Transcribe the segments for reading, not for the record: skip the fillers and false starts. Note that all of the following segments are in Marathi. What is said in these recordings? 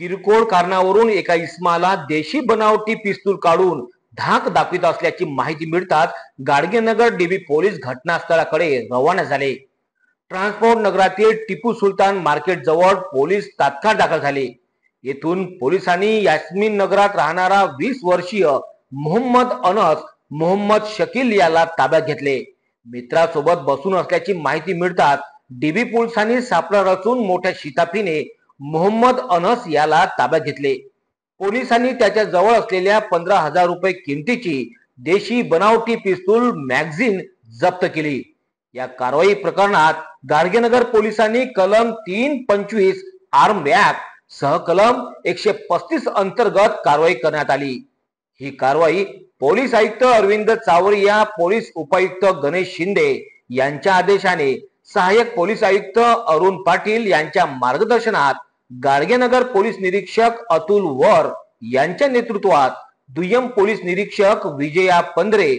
किरकोळ कारणावरून एका इस्माला देशी बनावटी पिस्तूल काढून धाक दाखवित असल्याची माहिती मिळताच गाडगेनगर डीबी पोलीस घटनास्थळाकडे रवाना झाले। ट्रान्सपोर्ट नगरातील टिपू सुलतान मार्केट जवळ पोलीस तात्काळ दाखल झाले। येथून पोलिसांनी यास्मीन नगरात राहणारा 20 वर्षीय मोहम्मद अनस मोहम्मद शकील याला ताब्यात घेतले। मित्रासोबत बसून असल्याची माहिती मिळताच डीबी पोलिसांनी सापळा रचून मोठ्या शिताफीने मोहम्मद अनस याला ताब्यात घेतले। पोलिसांनी त्याच्या जवळ असलेल्या 15,000 रुपये किमतीची देशी बनावटी पिस्तूल मॅगझीन जप्त केली। या कारवाई प्रकरणात गाडगेनगर पोलिसांनी कलम 325 आर्म ऍक्ट सह कलम 135 अंतर्गत कारवाई करण्यात आली। ही कारवाई पोलीस आयुक्त अरविंद चावरिया, पोलीस उपायुक्त गणेश शिंदे यांच्या आदेशाने सहाय्यक पोलीस आयुक्त अरुण पाटील यांच्या मार्गदर्शनात गाडगेनगर पोलीस निरीक्षक अतुल वर यांच्या नेतृत्वात दुय्यम पोलीस निरीक्षक विजया पंधरे,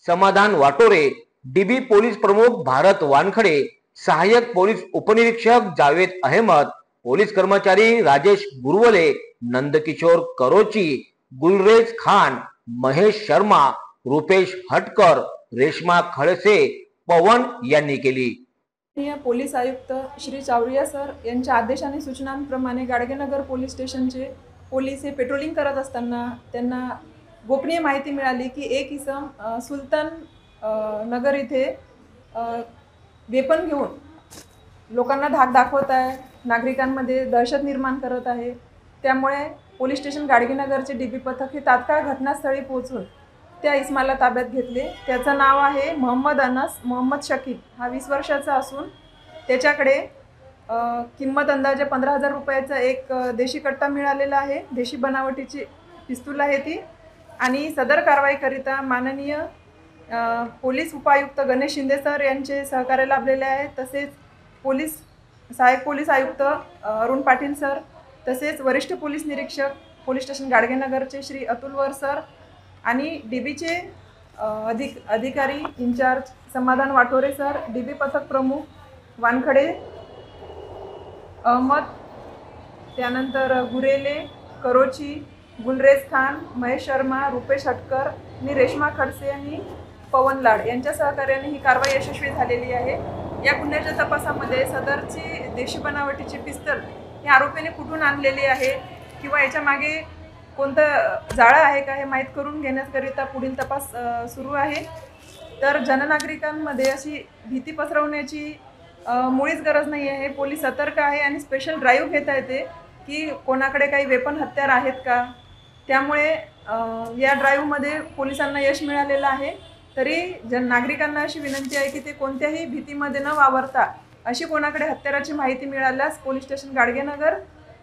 समाधान वाटोरे, डीबी पोलीस प्रमुख भारत वानखडे, सहाय्यक पोलीस उपनिरीक्षक जावेद अहमद, पोलीस कर्मचारी राजेश गुरवले, नंदकिशोर करोची, गुलरेज खान, महेश शर्मा, रुपेश हटकर, रेशमा खडसे, पवन यांनी केली। पोलीस आयुक्त श्री चावरिया सर यांच्या आदेशाने सूचनांप्रमाणे गाडगेनगर पोलीस स्टेशनचे पोलीस हे पेट्रोलिंग करत असताना त्यांना गोपनीय माहिती मिळाली की एक इसम सुलतान नगर इथे वेपन घेऊन लोकांना धाक दाखवत आहे, नागरिकांमध्ये दहशत निर्माण करत आहे। त्यामुळे पोलीस स्टेशन गाडगेनगरचे डीबी पथक हे तात्काळ घटनास्थळी पोहोचून त्या इस्माला ताब्यात घेतले। त्याचं नाव आहे मोहम्मद अनस मोहम्मद शकील। हा 20 वर्षाचा असून त्याच्याकडे किंमत अंदाजे 15,000 रुपयाचा एक देशी कट्टा मिळालेला आहे। देशी बनावटीची पिस्तूल आहे ती। आणि सदर कारवाईकरिता माननीय पोलीस उपायुक्त गणेश शिंदे सर यांचे सहकार्य लाभलेले आहे। तसेच सहाय्यक पोलीस आयुक्त अरुण पाटील सर, तसेच वरिष्ठ पोलीस निरीक्षक पोलीस स्टेशन गाडगेनगरचे श्री अतुल वर सर आणि डीबीचे अधिकारी इंचार्ज समाधान वाटोरे सर, डीबी पथक प्रमुख वानखडे अहमद, त्यानंतर गुरेले, करोची, गुलरेज खान, महेश शर्मा, रुपेश हटकर आणि रेशमा खडसे आणि पवन लाड यांच्या सहकार्याने ही कारवाई यशस्वी झालेली आहे। या गुन्ह्याच्या तपासामध्ये सदरची देशी बनावटीची पिस्तल ही आरोपीने कुठून आणलेली आहे किंवा याच्या मागे कोणतं जाळं आहे का हे माहीत करून घेण्याकरिता पुढील तपास सुरू आहे। तर जननागरिकांमध्ये अशी भीती पसरवण्याची मुळीच गरज नाही आहे। पोलीस सतर्क आहे आणि स्पेशल ड्राईव्ह घेता येते की कोणाकडे काही वेपन हत्यार आहेत का। त्यामुळे या ड्राईव्हमध्ये पोलिसांना यश मिळालेलं आहे। तरी नागरिकांना अशी विनंती आहे की ते कोणत्याही भीतीमध्ये न वावरता अशी कोणाकडे हत्याराची माहिती मिळाल्यास पोलीस स्टेशन गाडगेनगर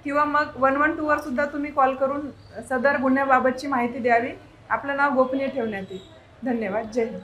किंवा मग 112 वर सुद्धा तुम्ही कॉल करून सदर गुन्ह्याबाबतची माहिती द्यावी। आपलं नाव गोपनीय ठेवण्यात येईल। धन्यवाद। जय हिंद।